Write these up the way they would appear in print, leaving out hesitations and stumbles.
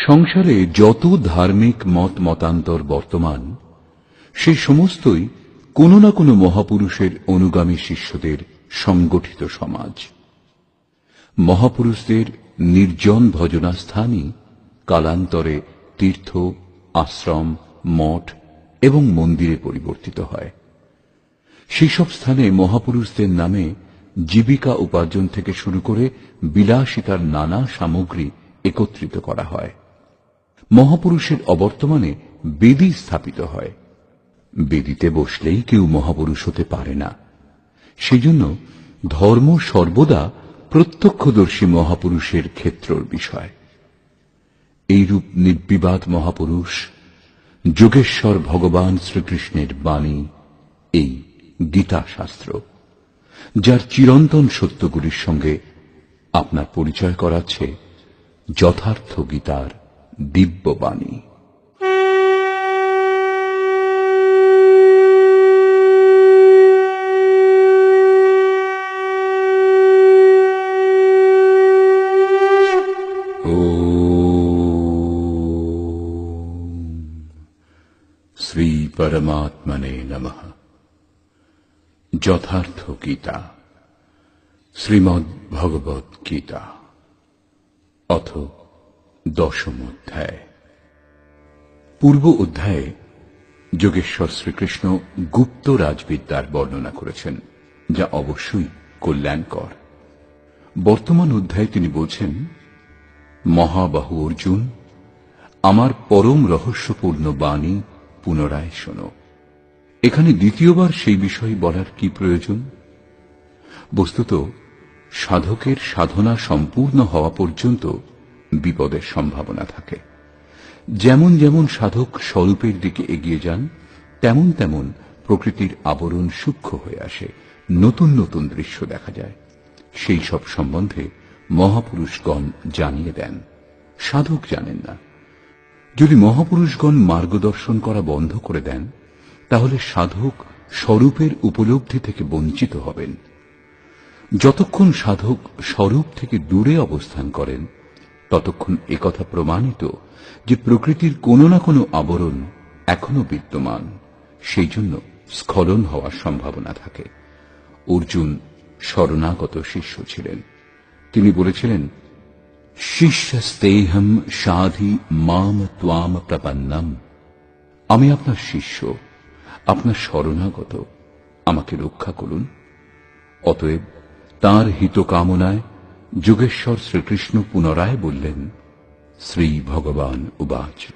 সংসারে যত ধার্মিক মত মতান্তর বর্তমান, সেই সমস্তই কোনো না কোনো মহাপুরুষের অনুগামী শিষ্যদের সংগঠিত সমাজ। মহাপুরুষদের নির্জন ভজনাস্থানই কালান্তরে তীর্থ, আশ্রম, মঠ এবং মন্দিরে পরিবর্তিত হয়। সেসব স্থানে মহাপুরুষদের নামে জীবিকা উপার্জন থেকে শুরু করে বিলাসিতার নানা সামগ্রী একত্রিত করা হয়। মহাপুরুষের অবর্তমানে বেদী স্থাপিত হয়। বেদীতে বসলেই কেউ মহাপুরুষ হতে পারে না। সেজন্য ধর্ম সর্বদা প্রত্যক্ষদর্শী মহাপুরুষের ক্ষেত্রর বিষয়। এইরূপ নির্বিবাদ মহাপুরুষ যোগেশ্বর ভগবান শ্রীকৃষ্ণের বাণী এই গীতা শাস্ত্র, যার চিরন্তন সত্যগুলির সঙ্গে আপনার পরিচয় করাচ্ছে যথার্থ গীতার দিব্য বাণী। শ্রী পরমাত্মনে নমঃ। যথার্থ গীতা, শ্রীমদ্ ভগবৎ গীতা, অথ দশম অধ্যায়। পূর্ব অধ্যায়ে যোগেশ্বর শ্রীকৃষ্ণ গুপ্ত রাজবিদ্যার বর্ণনা করেছেন, যা অবশ্যই কল্যাণকর। বর্তমান অধ্যায়ে তিনি বলছেন, মহাবাহু অর্জুন, আমার পরম রহস্যপূর্ণ বাণী পুনরায় শোনো। এখানে দ্বিতীয়বার সেই বিষয় বলার কি প্রয়োজন? বস্তুত সাধকের সাধনা সম্পূর্ণ হওয়া পর্যন্ত বিপদের সম্ভাবনা থাকে। যেমন যেমন সাধক স্বরূপের দিকে এগিয়ে যান, তেমন তেমন প্রকৃতির আবরণ সূক্ষ্ম হয়ে আসে, নতুন নতুন দৃশ্য দেখা যায়। সেই সব সম্বন্ধে মহাপুরুষগণ জানিয়ে দেন, সাধক জানেন না। যদি মহাপুরুষগণ মার্গদর্শন করা বন্ধ করে দেন, তাহলে সাধক স্বরূপের উপলব্ধি থেকে বঞ্চিত হবেন। যতক্ষণ সাধক স্বরূপ থেকে দূরে অবস্থান করেন, ততক্ষণ একথা প্রমাণিত যে প্রকৃতির কোনো না কোনো আবরণ এখনো বিদ্যমান, সেই জন্য স্খলন হওয়ার সম্ভাবনা থাকে। অর্জুন শরণাগত শিষ্য ছিলেন। তিনি বলেছিলেন, শিষ্যস্তেহম সাধি মাম ত্বাম প্রপন্নম। আমি আপনার শিষ্য, আপনার শরণাগত, আমাকে রক্ষা করুন। অতএব তাঁর হিত কামনায় যোগেশ্বর শ্রীকৃষ্ণ পুনরায় বললেন, শ্রী ভগবান উবাচ,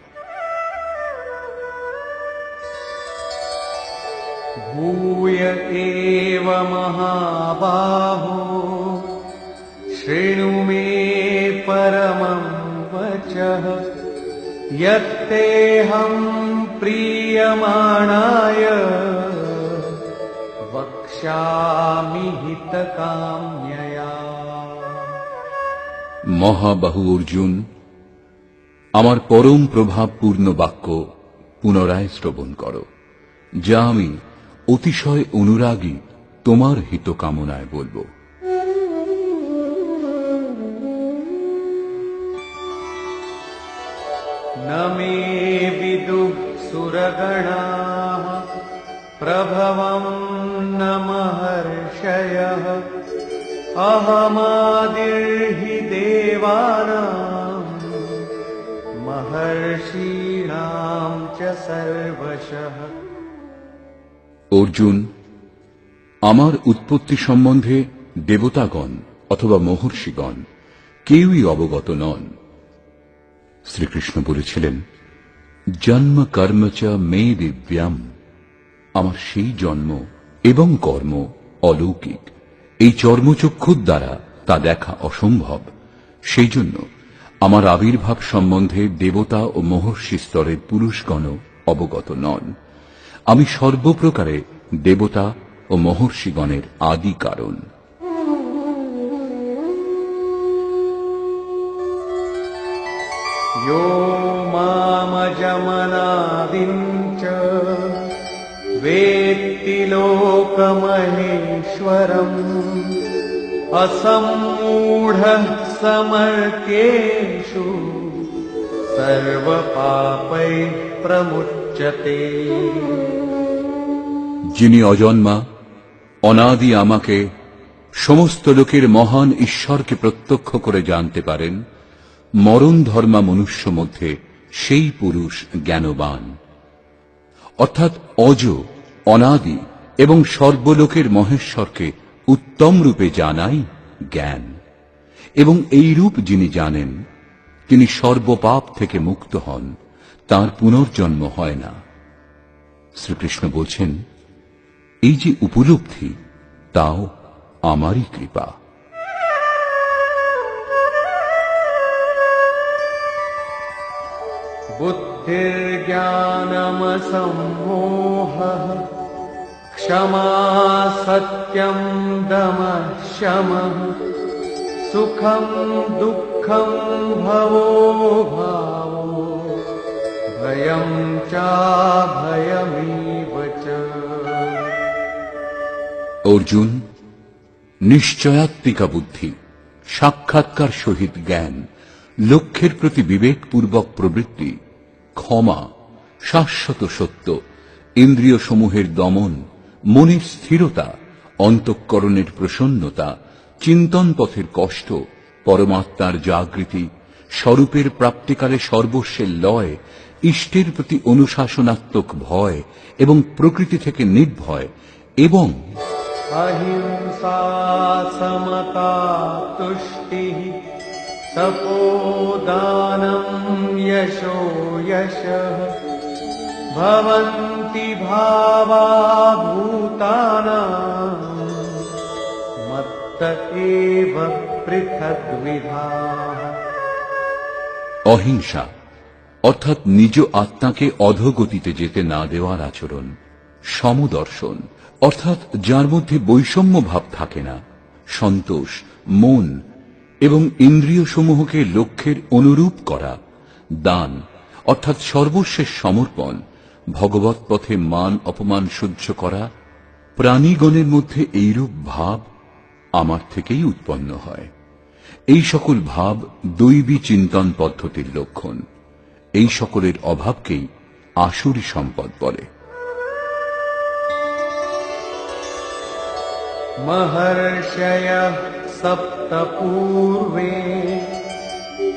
ভূয় এব মহাবাহো শৃণু মে পরমং বচঃ যত্তেহং প্রিয়মাণায় বক্ষ্যামি হিতকাম্যয়া। মহাবাহু অর্জুন, আমার পরম প্রভাবপূর্ণ বাক্য পুনরায় শ্রবণ করো, যা আমি অতিশয় অনুরাগী তোমার হিত কামনায় বলবো। ন মে বিদুঃ সুরগণাঃ প্রভবং ন মহর্ষয়ঃ অহমাদির্হি দেবানাং মহর্ষীণাং চ সর্বশঃ। অর্জুন, আমার উৎপত্তি সম্বন্ধে দেবতাগণ অথবা মহর্ষিগণ কেউই অবগত নন। শ্রীকৃষ্ণ বলেছিলেন, জন্ম কর্ম চ মে দিব্যাম। আমার সেই জন্ম এবং কর্ম অলৌকিক। এই চর্মচক্ষুর দ্বারা তা দেখা অসম্ভব। সেই জন্য আমার আবির্ভাব সম্বন্ধে দেবতা ও মহর্ষি স্তরের পুরুষগণ অবগত নন। আমি সর্বপ্রকারে দেবতা ও মহর্ষিগণের আদি কারণ। यो मामजमनादिं च वेत्ति लोकमहेश्वरम् असम्मूढः समर्त्येषु सर्वपापैः प्रमुच्यते। যিনি অজন্মা অনাদি আমাকে সমস্ত লোকের মহান ঈশ্বরকে প্রত্যক্ষ করে জানতে পারেন, মরণ ধর্মা মনুষ্য মধ্যে সেই পুরুষ জ্ঞানবান। অর্থাৎ অজ, অনাদি এবং সর্বলোকের মহেশ্বরকে উত্তম রূপে জানাই জ্ঞান। এবং এই রূপ যিনি জানেন, তিনি সর্বপাপ থেকে মুক্ত হন, তার পুনর্জন্ম হয় না। শ্রীকৃষ্ণ বলছেন, এই যে উপলব্ধি, তাও আমারই কৃপা। बुद्धिर्ज्ञानमसम्मोहः क्षमा सत्यं दमः शमः सुखं दुःखं भवो भावो भयं चाभयमेव च। অর্জুন, নিশ্চয়াত্মিকা বুদ্ধি, সাক্ষাৎকার সহিত জ্ঞান, লক্ষ্যের প্রতি বিবেকপূর্বক প্রবৃত্তি, ক্ষমা, শাশ্বত সত্য, ইন্দ্রিয় সমূহের দমন, মনের স্থিরতা, অন্তঃকরণের প্রসন্নতা, চিন্তন পথের কষ্ট, পরমাত্মার জাগৃতি, স্বরূপের প্রাপ্তিকালে সর্বস্বের লয়, ইষ্টের প্রতি অনুশাসনাত্মক ভয় এবং প্রকৃতি থেকে নির্ভয়, এবং अहिंसा समता तुष्टिः तपोदानं यशो यशः भवन्ति भावा भूतानां मत्त एव पृथग्विधाः। অহিংসা অর্থাৎ নিজ আত্মাকে অধোগতিতে যেতে না দেওয়ার আচরণ, সমদর্শন অর্থাৎ যার মধ্যে বৈষম্য ভাব থাকে না, সন্তোষ, মন এবং ইন্দ্রিয় সমূহকে লক্ষ্যের অনুরূপ করা, দান অর্থাৎ সর্বশেষ সমর্পণ, ভগবৎ পথে মান অপমান সহ্য করা, প্রাণীগণের মধ্যে এইরূপ ভাব আমার থেকেই উৎপন্ন হয়। এই সকল ভাব দৈবী চিন্তন পদ্ধতির লক্ষণ। এই সকলের অভাবকেই আসুরী সম্পদ বলে। महर्षयः सप्त पूर्वे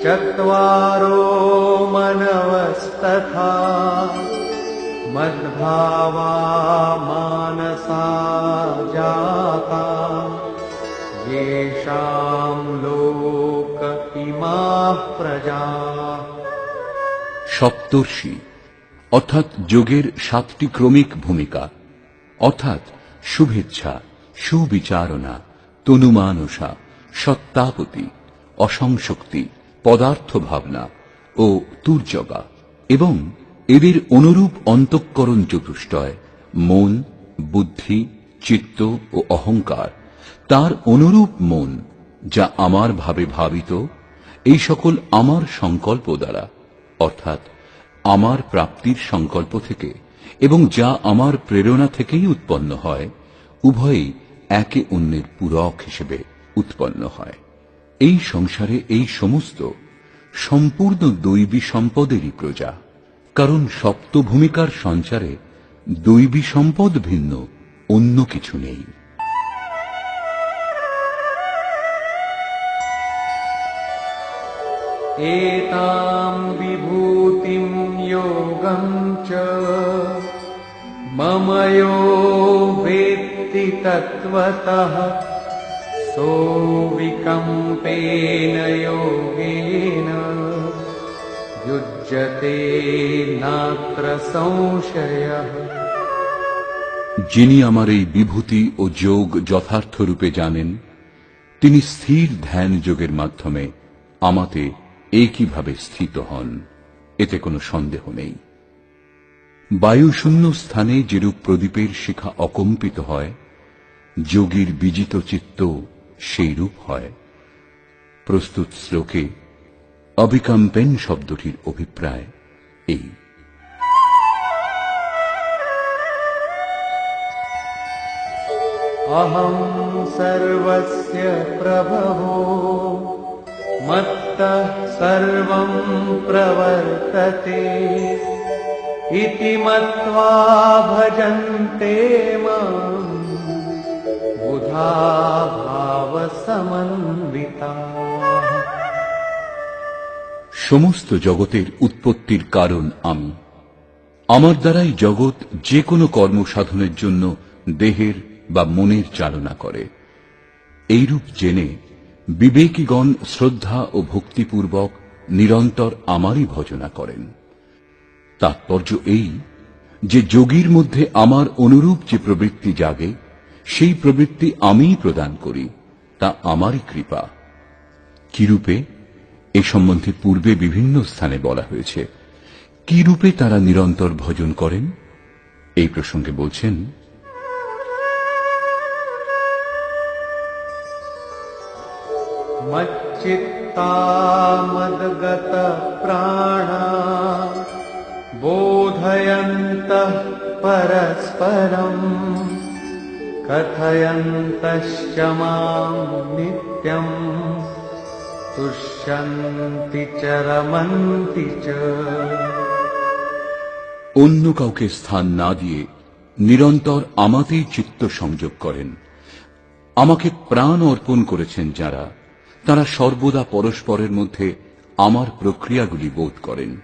चत्वारो मनवस्तथा मद्भावा मानसा जाता येषां लोक इमाः प्रजाः। সপ্তর্ষি অর্থাৎ যোগের 7টি ক্রমিক ভূমিকা, অর্থাৎ শুভেচ্ছা, সুবিচারণা, তনুমানসা, সত্তাপতি, অসংশক্তি, পদার্থ ভাবনা ও তুর্যগা, এবং এদের অনুরূপ অন্তঃকরণ চতুষ্টয়, মন, বুদ্ধি, চিত্ত ও অহংকার, তার অনুরূপ মন যা আমার ভাবে ভাবিত, এই সকল আমার সংকল্প দ্বারা অর্থাৎ আমার প্রাপ্তির সংকল্প থেকে এবং যা আমার প্রেরণা থেকেই উৎপন্ন হয়, উভয়ই একে অন্যের পূরক হিসেবে উৎপন্ন হয়। এই সংসারে এই সমস্ত সম্পূর্ণ দৈবী সম্পদেরই প্রজা, কারণ সপ্ত ভূমিকার সঞ্চারে দৈবী সম্পদ ভিন্ন অন্য কিছু নেই। एतां विभूतिं योगं च मम यो वेत्ति तत्त्वतः सोऽविकम्पेन योगेन युज्यते नात्र संशयः। যিনি আমার এই বিভূতি ও যোগ যথার্থ রূপে জানেন, তিনি স্থির ধ্যান যোগের মাধ্যমে আমাতে একইভাবে স্থিত হন, এতে কোনো সন্দেহ নেই। বায়ুশূন্য স্থানে যেরূপ প্রদীপের শিখা অকম্পিত হয়, যোগীর বিজিত চিত্ত সেই রূপ হয়। প্রস্তুত শ্লোকে অবিকম্পেন শব্দটির অভিপ্রায় এই। अहं सर्वस्य प्रभवो मत्तः सर्वं प्रवर्तते इति मत्वा भजन्ते मां बुधा भावसमन्विताः। সমস্ত জগতের উৎপত্তির কারণ আমি। আমার দ্বারাই জগৎ যে কোনো কর্ম সাধনের জন্য দেহের বা মনের চালনা করে। এইরূপ জেনে বিবেকীগণ শ্রদ্ধা ও ভক্তিপূর্বক নিরন্তর আমারই ভজনা করেন। তাৎপর্য এই যে যোগীর মধ্যে আমার অনুরূপ যে প্রবৃত্তি জাগে, সেই প্রবৃত্তি আমিই প্রদান করি, তা আমারই কৃপা। কিরূপে এ সম্বন্ধে পূর্বে বিভিন্ন স্থানে বলা হয়েছে। কি রূপে তারা নিরন্তর ভজন করেন এই প্রসঙ্গে বলছেন, मच्चित्ता मद्गत प्राणा बोधयन्तः परस्परम् कथयन्तश्च मां नित्यम् तुष्यन्ति च रमन्ति च। অন্য কাউকে স্থান না দিয়ে নিরন্তর আমাতেই চিত্ত সংযোগ করেন। আমাকে প্রাণ অর্পণ করেছেন যারা, তারা সর্বদা পরস্পরের মধ্যে আমার প্রক্রিয়াগুলি বোধ করেন,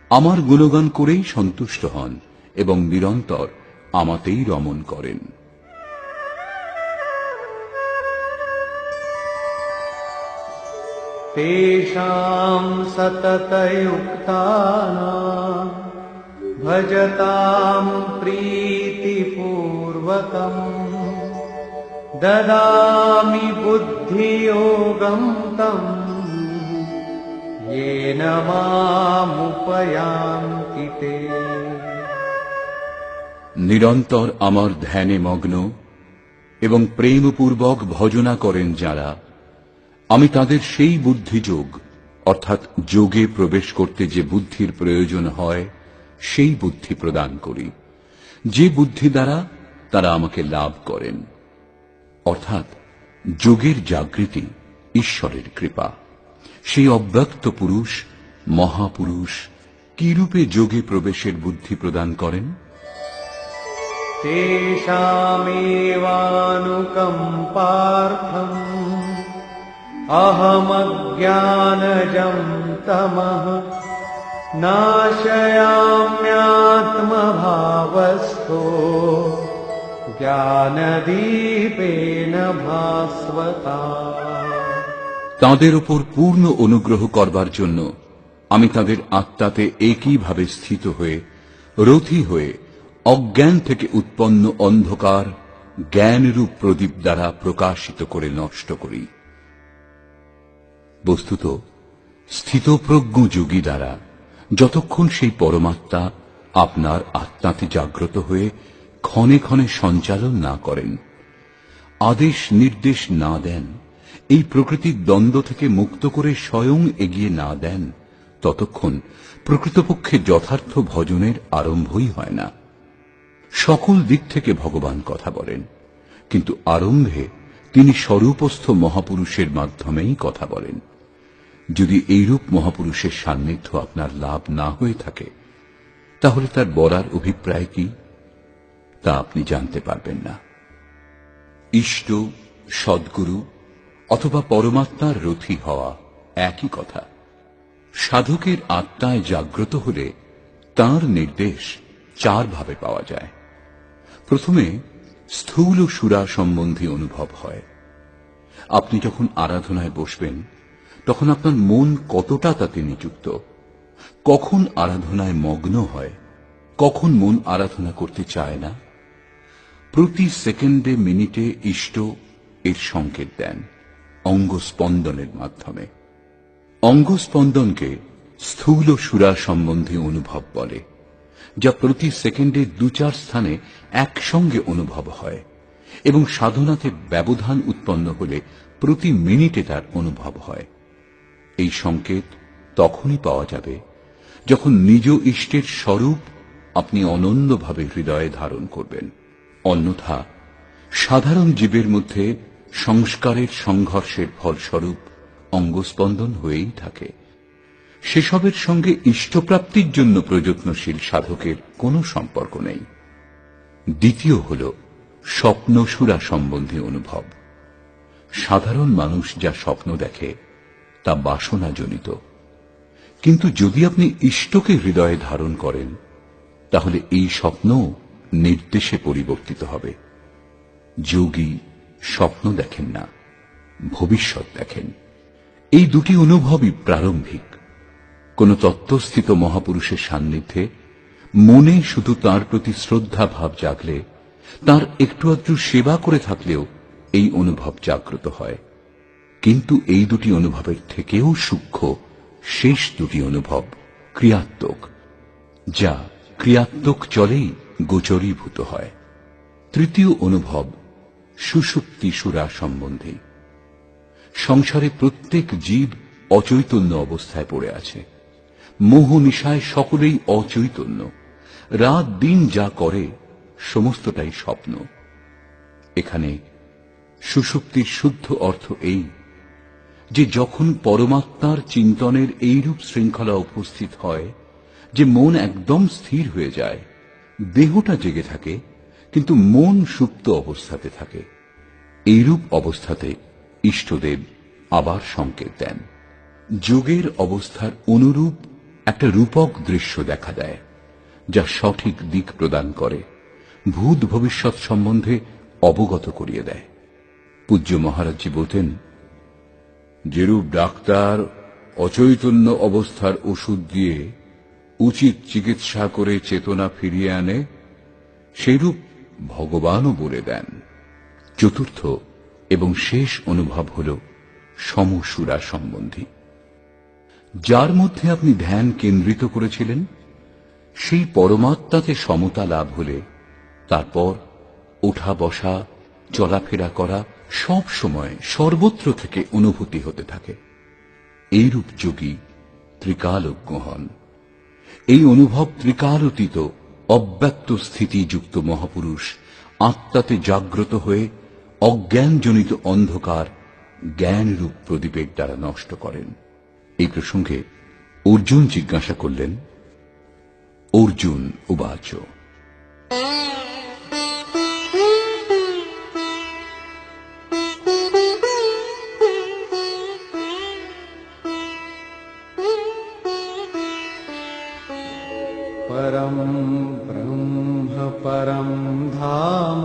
আমার গুণগান করেই সন্তুষ্ট হন এবং নিরন্তর আমাতেই রমণ করেন। तेषां सततयुक्तानां भजतां प्रीतिपूर्वकम् ददामि बुद्धियोगं तं येन मामुपयान्ति ते। নিরন্তর আমার ধ্যানে মগ্ন এবং প্রেমপূর্বক ভজনা করেন যারা, আমি তাদের সেই বুদ্ধিযোগ অর্থাৎ যোগে প্রবেশ করতে যে বুদ্ধির প্রয়োজন হয় সেই বুদ্ধি প্রদান করি, যে বুদ্ধি দ্বারা তারা আমাকে লাভ করেন। অর্থাৎ যোগের জাগৃতি ঈশ্বরের কৃপা। সেই অব্যক্ত পুরুষ মহাপুরুষ কিরূপে যোগে প্রবেশের বুদ্ধি প্রদান করেন? तेषामेवानुकम्पार्थम् अहमज्ञानजं तमः नाशयाम्यात्मभावस्थो জ্ঞানদীপেন ভাস্বতা। তাদের উপর পূর্ণ অনুগ্রহ করবার জন্য আমি তাদের আত্মাতে একইভাবে স্থিত হয়ে রথী হয়ে অজ্ঞান থেকে উৎপন্ন অন্ধকার জ্ঞানরূপ প্রদীপ দ্বারা প্রকাশিত করে নষ্ট করি। বস্তুত স্থিতপ্রজ্ঞ যোগী দ্বারা যতক্ষণ সেই পরমাত্মা আপনার আত্মাতে জাগ্রত হয়ে ক্ষণে ক্ষণে সঞ্চালন না করেন, আদেশ নির্দেশ না দেন, এই প্রকৃতির দ্বন্দ্ব থেকে মুক্ত করে স্বয়ং এগিয়ে না দেন, ততক্ষণ প্রকৃতপক্ষে যথার্থ ভজনের আরম্ভই হয় না। সকল দিক থেকে ভগবান কথা বলেন, কিন্তু আরম্ভে তিনি স্বরূপস্থ মহাপুরুষের মাধ্যমেই কথা বলেন। যদি এইরূপ মহাপুরুষের সান্নিধ্য আপনার লাভ না হয়ে থাকে, তাহলে তার বলার অভিপ্রায় কি তা আপনি জানতে পারবেন না। ইষ্ট, সদ্গুরু অথবা পরমাত্মার রথী হওয়া একই কথা। সাধকের আত্মায় জাগ্রত হলে তাঁর নির্দেশ চার ভাবে পাওয়া যায়। প্রথমে স্থূল সুরা সম্বন্ধী অনুভব হয়। আপনি যখন আরাধনায় বসবেন তখন আপনার মন কতটা তাতে নিযুক্ত, কখন আরাধনায় মগ্ন হয়, কখন মন আরাধনা করতে চায় না, প্রতি সেকেন্ডে মিনিটে ইষ্ট এর সংকেত দেন অঙ্গস্পন্দনের মাধ্যমে। অঙ্গস্পন্দনকে স্থূল সুরা সম্বন্ধী অনুভব বলে, যা প্রতি সেকেন্ডে ২-৪ স্থানে একসঙ্গে অনুভব হয় এবং সাধনাতে ব্যবধান উৎপন্ন হলে প্রতি মিনিটে তার অনুভব হয়। এই সংকেত তখনই পাওয়া যাবে যখন নিজ ইষ্টের স্বরূপ আপনি অনন্যভাবে হৃদয়ে ধারণ করবেন। অন্যথা সাধারণ জীবের মধ্যে সংস্কারের সংঘর্ষের ফলস্বরূপ অঙ্গস্পন্দন হয়েই থাকে। সেসবের সঙ্গে ইষ্টপ্রাপ্তির জন্য প্রযত্নশীল সাধকের কোনো সম্পর্ক নেই। দ্বিতীয় হল স্বপ্নসুরা সম্বন্ধী অনুভব। সাধারণ মানুষ যা স্বপ্ন দেখে তা বাসনাজনিত, কিন্তু যদি আপনি ইষ্টকে হৃদয়ে ধারণ করেন তাহলে এই স্বপ্ন নির্দেশে পরিবর্তিত হবে। যোগী স্বপ্ন দেখেন না, ভবিষ্যৎ দেখেন। এই দুটি অনুভবই প্রারম্ভিক। কোন তত্ত্বস্থিত মহাপুরুষের সান্নিধ্যে মনে শুধু তাঁর প্রতি শ্রদ্ধা ভাব জাগলে, তাঁর একটু আধটু সেবা করে থাকলেও এই অনুভব জাগ্রত হয়। কিন্তু এই দুটি অনুভবের থেকেও সূক্ষ্ম শেষ দুটি অনুভব ক্রিয়াত্মক, যা ক্রিয়াত্মক চলেই গোচরীভূত হয়। তৃতীয় অনুভব সুষুপ্তিসুরা সম্বন্ধী। সংসারে প্রত্যেক জীব অচৈতন্য অবস্থায় পড়ে আছে। মোহ নিশায় সকলেই অচৈতন্য। রাত দিন যা করে সমস্তটাই স্বপ্ন। এখানে সুষুপ্তির শুদ্ধ অর্থ এই যে যখন পরমাত্মার চিন্তনের এইরূপ শৃঙ্খলা উপস্থিত হয় যে মন একদম স্থির হয়ে যায়, দেহটা জেগে থাকে কিন্তু মন সুপ্ত অবস্থাতে থাকে, এইরূপ অবস্থাতে ইষ্টদেব আবার সংকেত দেন। যোগের অবস্থার অনুরূপ একটা রূপক দৃশ্য দেখা দেয়, যা সঠিক দিক প্রদান করে, ভূত ভবিষ্যৎ সম্বন্ধে অবগত করিয়ে দেয়। পূজ্য মহারাজজি বলতেন, যেরূপ ডাক্তার অচৈতন্য অবস্থার ওষুধ দিয়ে উচিত চিকিৎসা করে চেতনা ফিরিয়ে আনে, সেইরূপ ভগবানও বলে দেন। চতুর্থ এবং শেষ অনুভব হল সমসুরা সম্বন্ধী। যার মধ্যে আপনি ধ্যান কেন্দ্রিত করেছিলেন সেই পরমাত্মাতে সমতা লাভ হলে তারপর ওঠা বসা চলাফেরা করা সব সময় সর্বত্র থেকে অনুভূতি হতে থাকে। এইরূপ যোগী ত্রিকালজ্ঞ হন। এই অনুভব ত্রিকালতীত অব্যক্ত স্থিতিযুক্ত মহাপুরুষ আত্মাতে জাগ্রত হয়ে অজ্ঞানজনিত অন্ধকার জ্ঞানরূপ প্রদীপের দ্বারা নষ্ট করেন। এই প্রসঙ্গে অর্জুন জিজ্ঞাসা করলেন, অর্জুন উবাচ, परं ब्रह्म परं धाम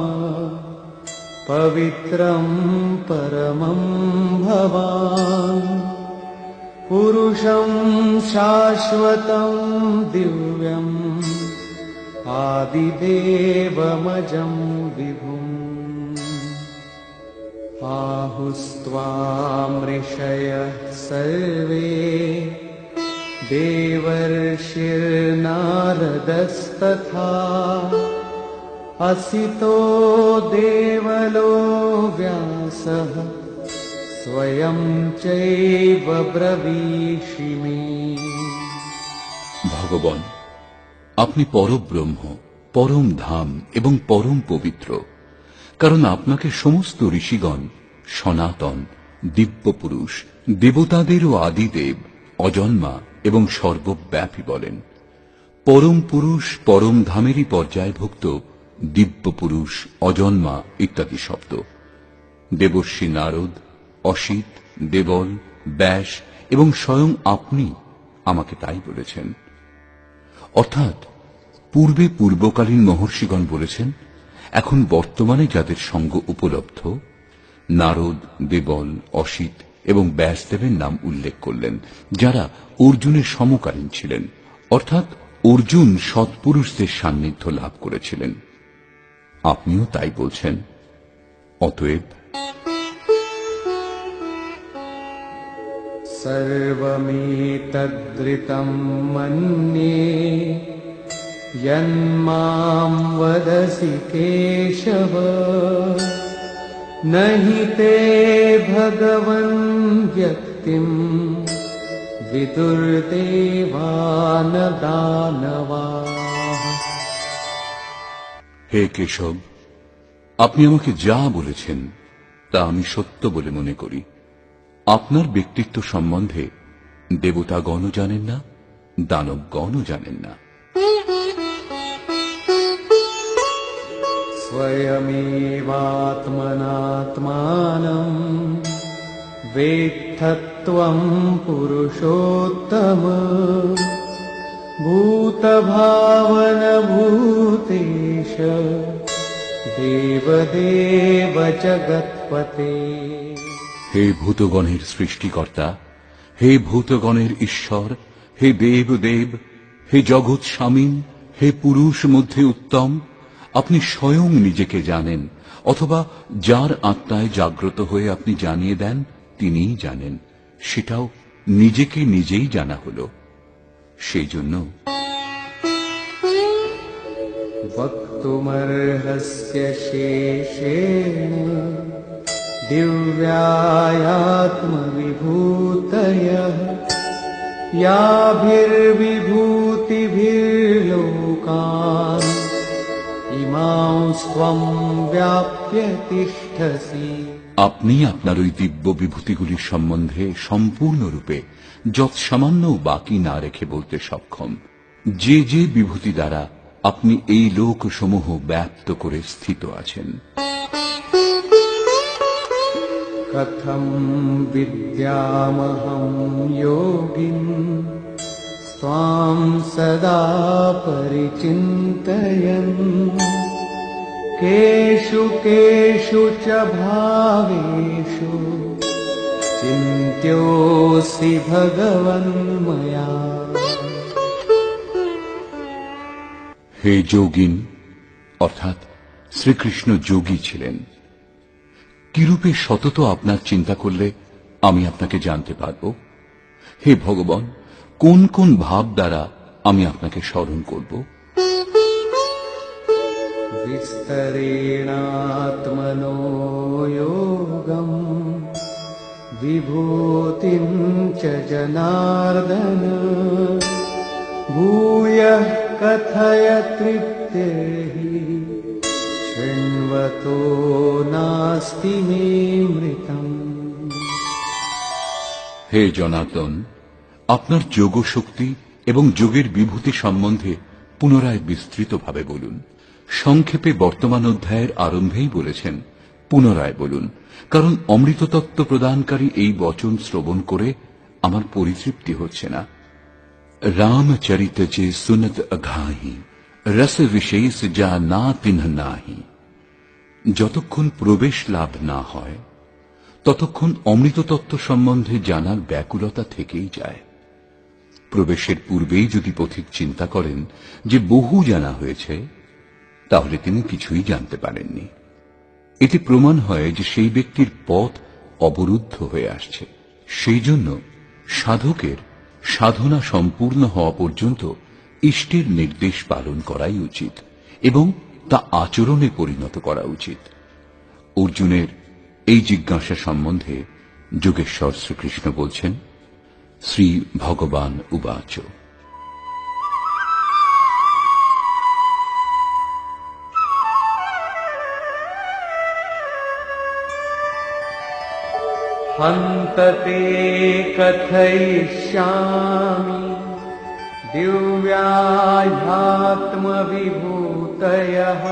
पवित्रं परमं भवान् पुरुषं शाश्वतं दिव्यम् आदिदेवमजं विभुम् आहुस्त्वां ऋषयः सर्वे देवर्षिर्नारदस्तथा असितो देवलो व्यासः स्वयं चैव ब्रवीषि मे। ভগবান, আপনি পরব্রহ্ম, পরম ধাম এবং পরম পবিত্র, কারণ আপনাকে সমস্ত ঋষিগণ সনাতন, দিব্য পুরুষ, দেবতাদেরও আদিদেব, অজন্মা এবং সর্বব্যাপী বলেন। পরম পুরুষ পরম ধামেরই পর্যায়ভুক্ত দিব্য পুরুষ, অজন্মা ইত্যাদি শব্দ। দেবর্ষি নারদ, অসিত, দেবল, ব্যাস এবং স্বয়ং আপনি আমাকে তাই বলেছেন। অর্থাৎ পূর্বে পূর্বকালীন মহর্ষিগণ বলেছেন, এখন বর্তমানে যাদের সঙ্গ উপলব্ধ, নারদ, দেবল, অসিত এবং ব্যাসদেবের নাম উল্লেখ করলেন, যারা অর্জুনের সমকালীন ছিলেন। অর্থাৎ অর্জুন সৎপুরুষদের সান্নিধ্য লাভ করেছিলেন। আপনিও তাই বলছেন। অতএব सर्वमेतद्ऋतं मन्ये यन्मां वदसि केशव न हि ते भगवन् व्यक्तिं विदुर्देवान दानवाः। হে কেশব, আপনি আমাকে যা বলেছেন তা আমি সত্য বলে মনে করি। আপনার ব্যক্তিত্ব সম্বন্ধে দেবতাগণও জানেন না, দানবগণও জানেন না। स्वयमेवात्मनात्मानं वेत्थत्वं पुरुषोत्तम भूतभावनभूतेश देवदेव जगत्पते। হে ভূতগণের সৃষ্টিকর্তা, হে ভূতগণের ঈশ্বর, হে দেবদেব, হে জগৎ স্বামী, হে পুরুষ মধ্যে উত্তম, আপনি স্বয়ং নিজেকে জানেন, অথবা যার আত্মায় জাগ্রত হয়ে আপনি জানিয়ে দেন তিনিই জানেন, সেটাও নিজেকে নিজেই জানা হল। সেই জন্য वक्तुमर्हस्य शेषेण दिव्यायात्मविभूतयः याभिर्विभूतिभिर्लोकान् इमांस्त्वं व्याप्य तिष्ठसि। আপনি আপনার ওই দিব্য বিভূতিগুলির সম্বন্ধে সম্পূর্ণরূপে যৎসামান্য বাকি না রেখে বলতে সক্ষম, যে যে বিভূতি দ্বারা আপনি এই লোকসমূহ ব্যাপ্ত করে স্থিত আছেন। कथं विद्यामहं योगिन् त्वां सदा परिचिन्तयन् केषु केषु च भावेषु चिन्त्योऽसि भगवन्मया। হে যোগিন, অর্থাৎ শ্রীকৃষ্ণ যোগী ছিলেন। কিরূপে সতত আপনার চিন্তা করলে আমি আপনাকে জানতে পারব? হে ভগবান, কোন কোন ভাব দ্বারা আমি আপনাকে স্মরণ করব? विस्तरेणात्मनो योगं विभूतिं च जनार्दन भूयः कथय तृप्तिर्हि शृण्वतो नास्ति मे मृतम्। হে জনার্দন, আপনার যোগ শক্তি এবং যোগের বিভূতি সম্বন্ধে পুনরায় বিস্তৃতভাবে বলুন। সংক্ষেপে বর্তমান অধ্যায়ের আরম্ভেই বলেছেন, পুনরায় বলুন, কারণ অমৃততত্ত্ব প্রদানকারী এই বচন শ্রবণ করে আমার পরিতৃপ্তি হচ্ছে না। রামচরিত যে সুনত অঘাহি রস বিশেষ যা না তিন্হ নাহি। যতক্ষণ প্রবেশ লাভ না হয় ততক্ষণ অমৃততত্ত্ব সম্বন্ধে জানার ব্যাকুলতা থেকেই যায়। প্রবেশের পূর্বেই যদি পথিক চিন্তা করেন যে বহু জানা হয়েছে, তাহলে তিনি কিছুই জানতে পারেননি। এতে প্রমাণ হয় যে সেই ব্যক্তির পথ অবরুদ্ধ হয়ে আসছে। সেই জন্য সাধকের সাধনা সম্পূর্ণ হওয়া পর্যন্ত ইষ্টের নির্দেশ পালন করাই উচিত এবং তা আচরণে পরিণত করা উচিত। অর্জুনের এই জিজ্ঞাসা সম্বন্ধে যোগেশ্বর শ্রীকৃষ্ণ বলছেন, শ্রী ভগবান উবাচ हन्तते कथयिष्यामि दिव्याध्यात्मविभूतयः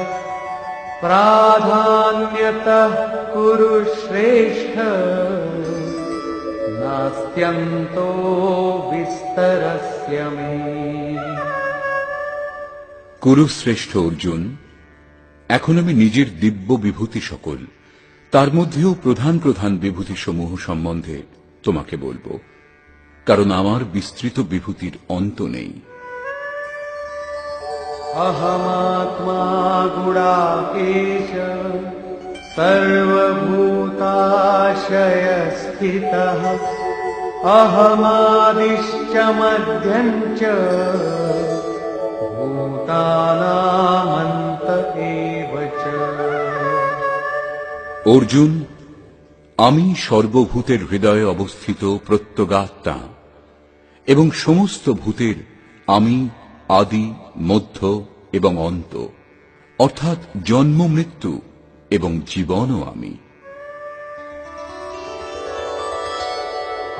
प्राधान्यतः कुरु श्रेष्ठ नास्त्यन्तो विस्तरस्य मे। কুরুশ্রেষ্ঠ অর্জুন, এখন আমি নিজের দিব্য বিভূতি সকল, তার মধ্যেও প্রধান প্রধান বিভূতি সমূহ সম্বন্ধে তোমাকে বলবো, কারণ আমার বিস্তৃত বিভূতির অন্ত নেই। अहमात्मा गुडाकेश सर्वभूताशयस्थितः अहमादिश्च मध्यं च भूतानामन्त एव च। অর্জুন, আমি সর্বভূতের হৃদয়ে অবস্থিত প্রত্যগাত্মা এবং সমস্ত ভূতের আমি আদি, মধ্য এবং অন্ত, অর্থাৎ জন্ম, মৃত্যু এবং জীবনও আমি।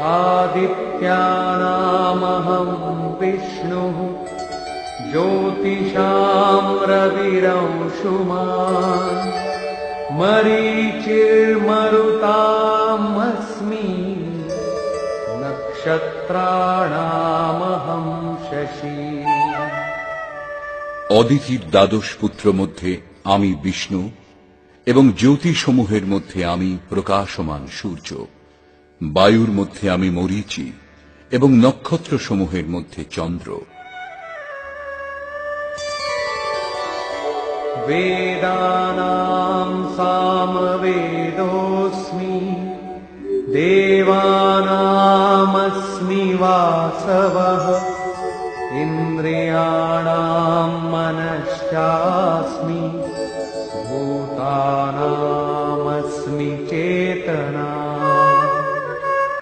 आदित्यानामहं विष्णुः ज्योतिषां रविरंशुमान् मरीचिर्मरुतामस्मि नक्षत्राणामहं शशि। অদিতির দ্বাদশ পুত্র মধ্যে আমি বিষ্ণু এবং জ্যোতিসমূহের মধ্যে আমি প্রকাশমান সূর্য, বায়ুর মধ্যে আমি মরীচি এবং নক্ষত্রসমূহের মধ্যে চন্দ্র। वेदानां सामवेदोऽस्मि देवानामस्मि वासवः इन्द्रियाणां मनश्चास्मि भूतानामस्मि चेतना।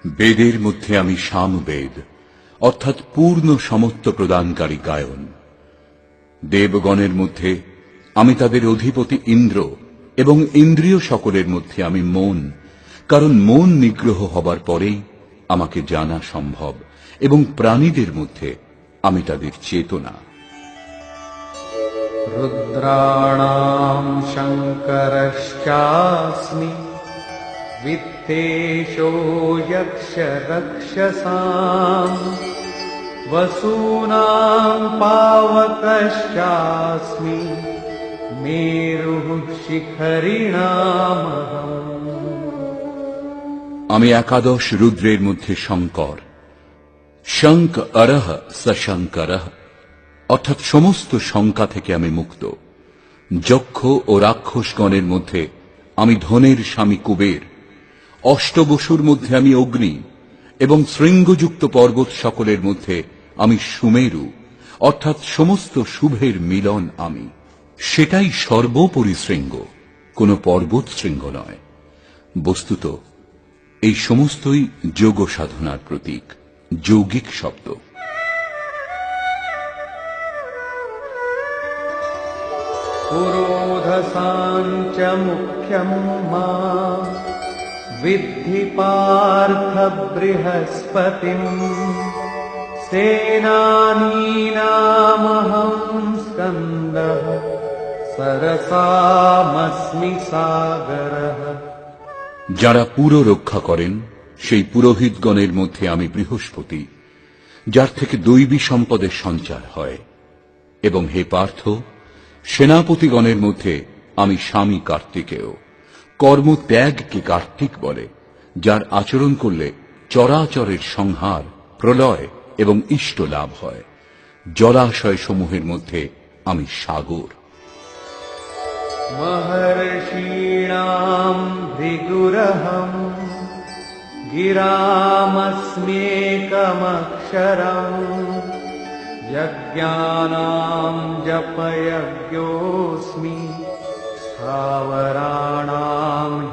বেদের মধ্যে আমি সামবেদ অর্থাৎ পূর্ণ সমত্ব প্রদানকারী গায়ন। দেবগণের মধ্যে আমি তাদের অধিপতি ইন্দ্র এবং ইন্দ্রিয় সকলের মধ্যে আমি মন, কারণ মন নিগ্রহ হবার পরেই আমাকে জানা সম্ভব, এবং প্রাণীদের মধ্যে আমি তাদের চেতনা। रुद्राणां शङ्करश्चास्मि वित्तेषो यक्षरक्षसाम् वसूनां पावकश्चास्मि मेरुः शिखरिणामहम्। আমি একাদশ রুদ্রের মধ্যে শঙ্কর। শঙ্ক অরহ সশঙ্করঃ, অর্থাৎ সমস্ত শঙ্কা থেকে আমি মুক্ত। যক্ষ ও রাক্ষসগণের মধ্যে আমি ধনের স্বামী কুবের। অষ্টবসুর মধ্যে আমি অগ্নি এবং শৃঙ্গযুক্ত পর্বত সকলের মধ্যে আমি সুমেরু, অর্থাৎ সমস্ত শুভের মিলন আমি। সেটাই সর্বোপরি শৃঙ্গ, কোনো পর্বত শৃঙ্গ নয়। বস্তুত এই সমস্তই যোগ সাধনার প্রতীক, যৌগিক শব্দ। पुरोधसाञ्च मुख्यं मा विद्धि पार्थ बृहस्पतिम् सेनानीनामहं स्कन्दः सरसामस्मि सागरः। যারা পুরো রক্ষা করেন সেই পুরোহিতগণের মধ্যে আমি বৃহস্পতি, যার থেকে দৈবী সম্পদের সঞ্চার হয়। এবং হে পার্থ, সেনাপতিগণের মধ্যে আমি স্বামী কার্তিকেয়। কর্মত্যাগকে কার্তিক বলে, যার আচরণ করলে চরাচরের সংহার, প্রলয় এবং ইষ্ট লাভ হয়। জলাশয় সমূহের মধ্যে আমি সাগর। महर्षीणां भृगुरहं गिरामस्म्येकमक्षरम् यज्ञानां जपयज्ञोऽस्मि स्थावराणां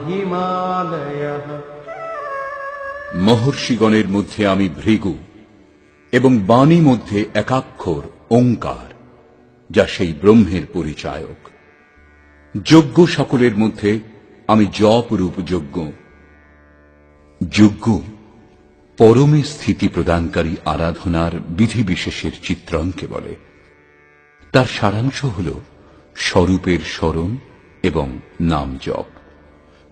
हिमालयः। মহর্ষিগণের মধ্যে আমি ভৃগু এবং বাণী মধ্যে একাক্ষর ওঙ্কার, যা সেই ব্রহ্মের পরিচায়ক। যজ্ঞ সকলের মধ্যে আমি জপ রূপ যজ্ঞ। যজ্ঞ পরমে স্থিতি প্রদানকারী আরাধনার বিধিবিশেষের চিত্রণকে বলে। তার সারাংশ হল স্বরূপের স্মরণ এবং নাম জপ।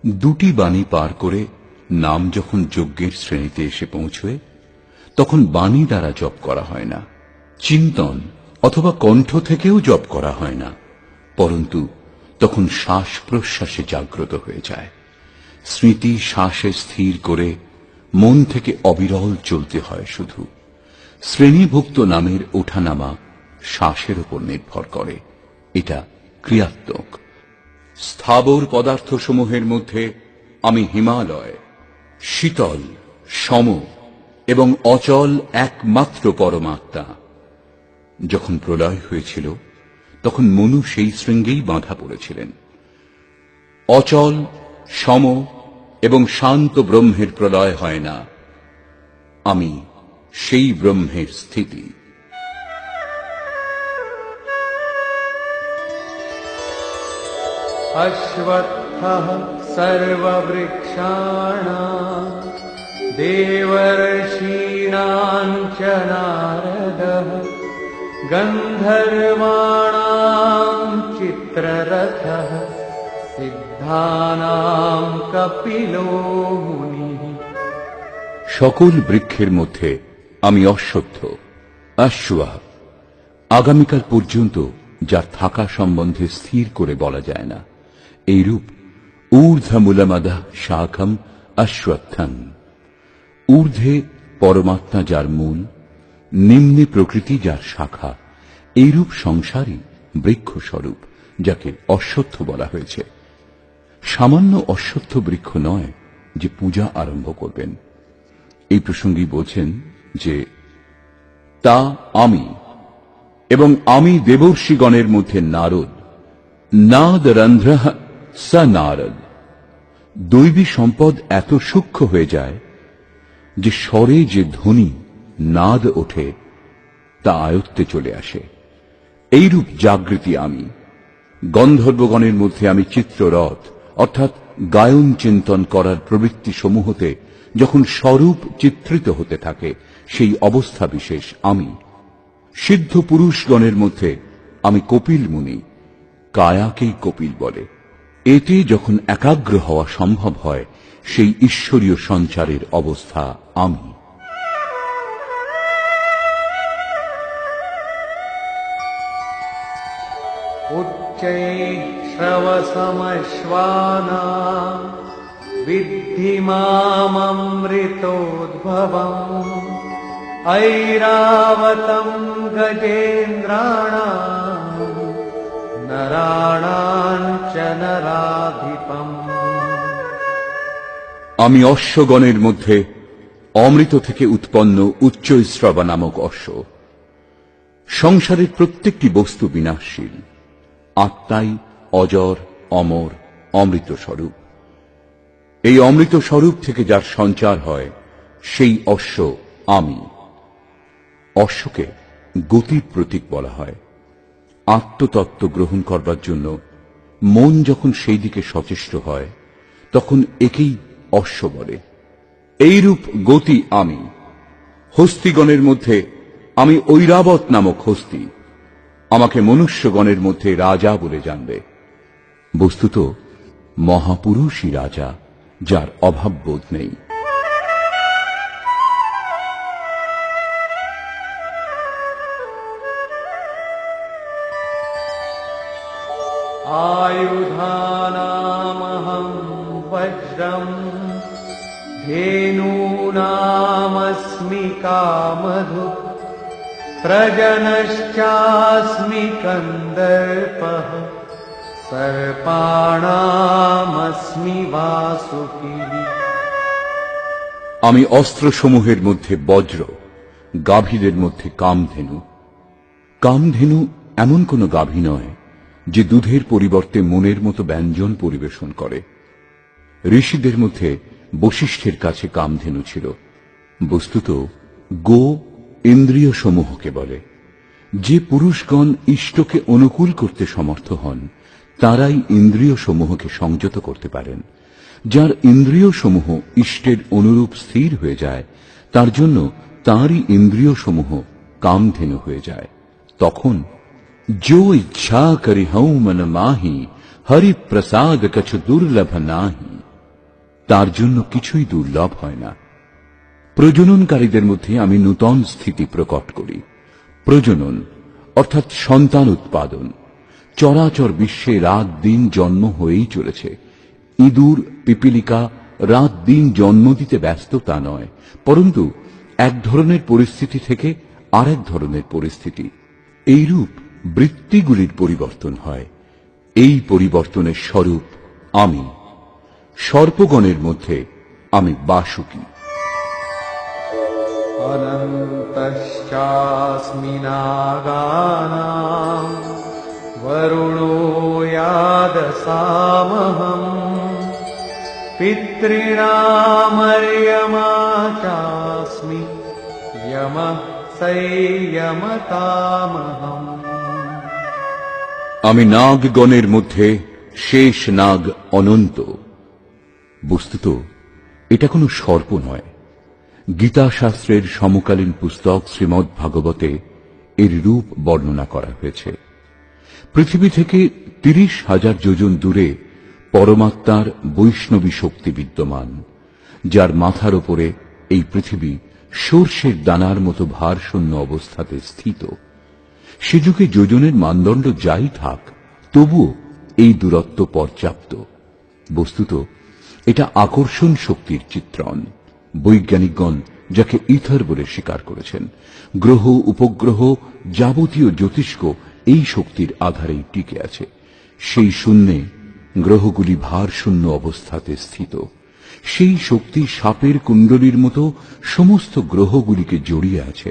দুটি বাণী পার করে নাম যখন যজ্ঞের শ্রেণীতে এসে পৌঁছয়, তখন বাণী দ্বারা জপ করা হয় না, চিন্তন অথবা কণ্ঠ থেকেও জপ করা হয় না, পরন্তু তখন শ্বাস প্রশ্বাসে জাগ্রত হয়ে যায়। স্মৃতি শ্বাসে স্থির করে মন থেকে অবিরল চলতে হয় শুধু। শ্রেণীভুক্ত নামের ওঠানামা শ্বাসের উপর নির্ভর করে, এটা ক্রিয়াত্মক। স্থাবর পদার্থসমূহের মধ্যে আমি হিমালয়, শীতল, সম এবং অচল একমাত্র পরমাত্মা। যখন প্রলয় হয়েছিল তখন মনু সেই শৃঙ্গেই বাঁধা পড়েছিলেন। অচল, সম এবং শান্ত ব্রহ্মের প্রলয় হয় না, আমি সেই ব্রহ্মের স্থিতি। अश्वत्थः सर्ववृक्षाणां देवर्षीणां च नारदः गन्धर्वाणां चित्ररथः सिद्धानां कपिलो मुनिः। সকল বৃক্ষের মধ্যে আমি অশ্বত্থ, অশ্বः, আগামীকাল পর্যন্ত যার থাকা সম্বন্ধে স্থির করে বলা যায় না। এইরূপ ঊর্ধ্বমূলমদঃ শাখম অশ্বত্থং, ঊর্ধ্বে পরমাত্মা যার মূল, নিম্নে প্রকৃতি যার শাখা, এইরূপ সংসারই বৃক্ষস্বরূপ, যাকে অশ্বত্থ বলা হয়েছে। সামান্য অশ্বত্থ বৃক্ষ নয় যে পূজা আরম্ভ করবেন। এই প্রসঙ্গে বলছেন যে তা আমি, এবং আমি দেবর্ষিগণের মধ্যে নারদ, নাদরন্ধ্রঃ স নারদ। দৈবী সম্পদ এত সূক্ষ্ম হয়ে যায় যে স্বরে যে ধ্বনি নাদ ওঠে তা আয়ত্তে চলে আসে। এইরূপ জাগৃতি আমি। গন্ধর্বগণের মধ্যে আমি চিত্ররথ, অর্থাৎ গায়ন চিন্তন করার প্রবৃত্তি সমূহতে যখন স্বরূপ চিত্রিত হতে থাকে সেই অবস্থা বিশেষ আমি। সিদ্ধ পুরুষগণের মধ্যে আমি কপিল মুনি, কায়াকেই কপিল বলে। এতে যখন একাগ্র হওয়া সম্ভব হয় সেই ঈশ্বরীয় সঞ্চারের অবস্থা আমি। उच्चैः श्रवसमश्वानां विद्धि माममृतोद्भवम् ऐरावतं गजेन्द्राणां नराणां च नराधिपम्। আমি অশ্বগণের মধ্যে অমৃত থেকে উৎপন্ন উচ্চৈঃশ্রবা নামক অশ্ব। সংসারের প্রত্যেকটি বস্তু বিনাশশীল, আত্মাই অজর, অমর, অমৃত স্বরূপ। এই অমৃত স্বরূপ থেকে যার সঞ্চার হয় সেই অশ্ব আমি। অশ্বকে গতির প্রতীক বলা হয়। আত্মতত্ত্ব গ্রহণ করবার জন্য মন যখন সেই দিকে সচেষ্ট হয় তখন একেই অশ্ব বলে। এইরূপ গতি আমি। হস্তিগণের মধ্যে আমি ঐরাবত নামক হস্তি। আমাকে মনুষ্যগণের মধ্যে রাজা বলে জানবে। বস্তুত মহাপুরুষই রাজা, যার অভাববোধ নেই। आयुधानामहं वज्रं धेनूनामस्मि कामधुक् प्रजनश्चास्मि कन्दर्पः सर्पाणामस्मि वासुकिः। আমি অস্ত্রসমূহের মধ্যে বজ্র, গাভীদের মধ্যে কামধেনু। কামধেনু এমন কোন গাভী নয় যে দুধের পরিবর্তে মনের মতো ব্যঞ্জন পরিবেশন করে। ঋষিদের মধ্যে বশিষ্ঠের কাছে কামধেনু ছিল। বস্তুত গো ইন্দ্রিয় সমূহকে বলে। যে পুরুষগণ ইষ্টকে অনুকূল করতে সমর্থ হন তারাই ইন্দ্রিয় সমূহকে সংযত করতে পারেন। যার ইন্দ্রিয় সমূহ ইষ্টের অনুরূপ স্থির হয়ে যায় তার জন্য তাঁরই ইন্দ্রিয় সমূহ কামধেনু হয়ে যায়। তখন जो इच्छा करि हऊं मन माही, हरि प्रसाद कछु दुर्लभ नाহি। তার জন্য কিছুই দুর্লভ হয় না। প্রজননকারীদের মধ্যে আমি নূতন স্থিতি প্রকট করি। প্রজনন অর্থাৎ সন্তান উৎপাদন। চরাচর বিশ্বে রাত দিন জন্ম হয়েই চলেছে। ইঁদুর পিপিলিকা রাত দিন জন্ম দিতে ব্যস্ত তা নয়, পরন্তু এক ধরনের পরিস্থিতি থেকে আরেক ধরনের পরিস্থিতি, এইরূপ বৃত্তিগুলির পরিবর্তন হয়। এই পরিবর্তনের স্বরূপ আমি। সর্পগণের মধ্যে আমি বাসুকি। अनन्तश्चास्मि नागानां वरुणो यादसामहम् पितॄणामर्यमा चास्मि यमः संयमतामहम्। আমি নাগগণের মধ্যে শেষ নাগ অনন্ত। বস্তুত এটা কোনো সর্প নয়, গীতা শাস্ত্রের সমকালীন পুস্তক শ্রীমদ্ ভাগবতে এর রূপ বর্ণনা করা হয়েছে। পৃথিবী থেকে ৩০,০০০ যোজন দূরে পরমাত্মার বৈষ্ণবী শক্তি বিদ্যমান, যার মাথার উপরে এই পৃথিবী সর্ষের দানার মতো ভারশূন্য অবস্থাতে স্থিত। সে যুগে যোজনের মানদণ্ড যাই থাক, তবুও এই দূরত্ব পর্যাপ্ত। বস্তুত এটা আকর্ষণ শক্তির চিত্রণ। বৈজ্ঞানিকগণ যাকে ইথার বলে স্বীকার করেছেন। গ্রহ উপগ্রহ যাবতীয় জ্যোতিষ্ক এই শক্তির আধারেই টিকে আছে। সেই শূন্যে গ্রহগুলি ভারশূন্য অবস্থাতে স্থিত। সেই শক্তি সাপের কুণ্ডলীর মতো সমস্ত গ্রহগুলিকে জড়িয়ে আছে।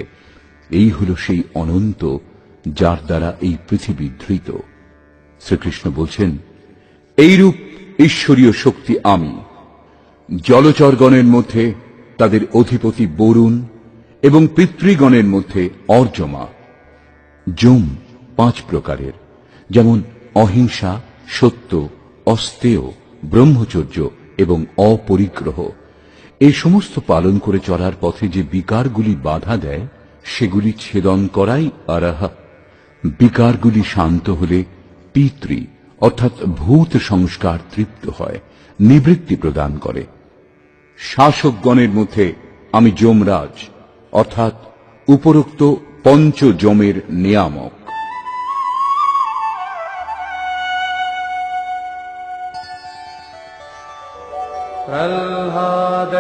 এই হল সেই অনন্ত, যার দ্বারা এই পৃথিবী ধৃত। শ্রীকৃষ্ণ বলছেন, এইরূপ ঈশ্বরীয় শক্তি আমি। জলচরগণের মধ্যে তাদের অধিপতি বরুণ এবং পিতৃগণের মধ্যে অর্যমা। যম 5 প্রকারের, যেমন অহিংসা, সত্য, অস্তেয়, ব্রহ্মচর্য এবং অপরিগ্রহ। এই সমস্ত পালন করে চলার পথে যে বিকারগুলি বাধা দেয়, সেগুলি ছেদন করাই আরাহা। বিকারগুলি শান্ত হলে পিতৃ অর্থাৎ ভূত সংস্কার তৃপ্ত হয়, নিবৃত্তি প্রদান করে। শাসকগণের মধ্যে আমি যমরাজ অর্থাৎ উপরোক্ত পঞ্চ যমের নিয়ামক।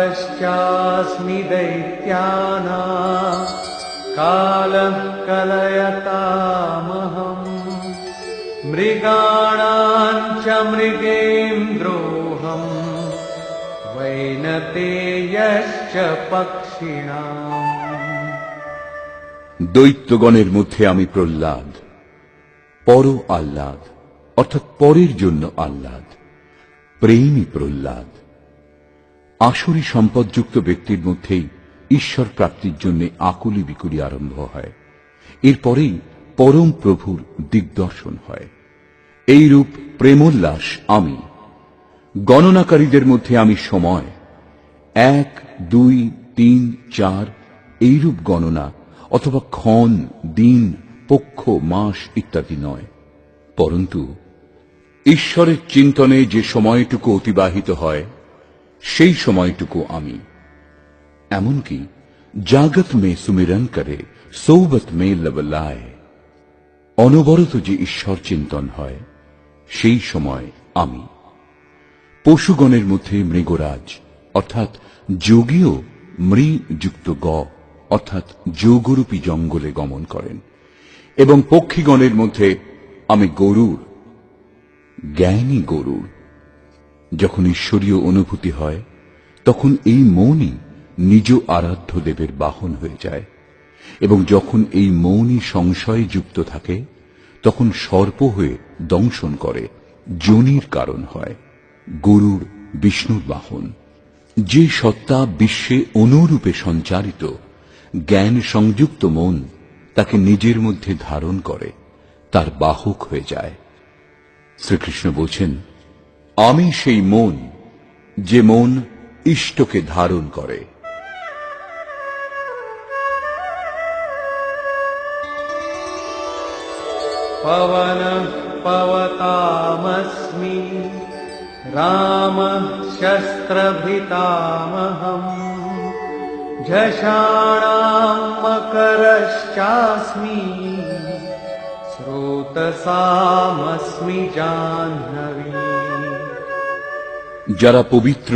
प्रह्लादश्चास्मि दैत्यानां कालः कलयतामहम् मृगाणां च मृगेन्द्रोऽहम् वैनतेयश्च पक्षिणाम्। দৈত্যগণের মধ্যে আমি প্রহ্লাদ, পর আহ্লাদ অর্থাৎ পরের জন্য আহ্লাদ, প্রেমী প্রহ্লাদ। আসুরী সম্পদযুক্ত ব্যক্তির মধ্যেই ঈশ্বর প্রাপ্তির জন্য আকুলি বিকুলি আরম্ভ হয়। এরপরেই পরম প্রভুর দিগদর্শন হয়। এইরূপ প্রেমোল্লাস আমি। গণনাকারীদের মধ্যে আমি সময় 1, 2, 3, 4 এইরূপ গণনা অথবা ক্ষণ, দিন, পক্ষ, মাস ইত্যাদি নয়, পরন্তু ঈশ্বরের চিন্তনে যে সময়টুকু অতিবাহিত হয় সেই সময়টুকু আমি। এমনকি জাগত মে সুমিরন করে সৌবত মে লবলায়, অনবরত যে ঈশ্বর চিন্তন হয় সেই সময় আমি। পশুগণের মধ্যে মৃগরাজ অর্থাৎ যোগীও মৃযুক্ত গ অর্থাৎ যোগরূপী জঙ্গলে গমন করেন, এবং পক্ষীগণের মধ্যে আমি গরুড়, জ্ঞানী গরুড়। যখন ঈশ্বরীয় অনুভূতি হয় তখন এই মনই নিজ আরাধ্য দেবের বাহন হয়ে যায়, এবং যখন এই মনই সংশয়ে যুক্ত থাকে তখন সর্প হয়ে দংশন করে, যোনির কারণ হয়। গরুড় বিষ্ণুর বাহন। যে সত্তা বিশ্বে অনুরূপে সঞ্চারিত, জ্ঞান সংযুক্ত মন তাকে নিজের মধ্যে ধারণ করে, তার বাহক হয়ে যায়। শ্রীকৃষ্ণ বলছেন, আমি সেই মন, যে মন ইষ্টকে ধারণ করে। पवनः पवतामस्मि रामः शस्त्रभृतामहम् झषाणां मकरश्चास्मि स्रोतसामस्मि जाह्नवी। যারা পবিত্র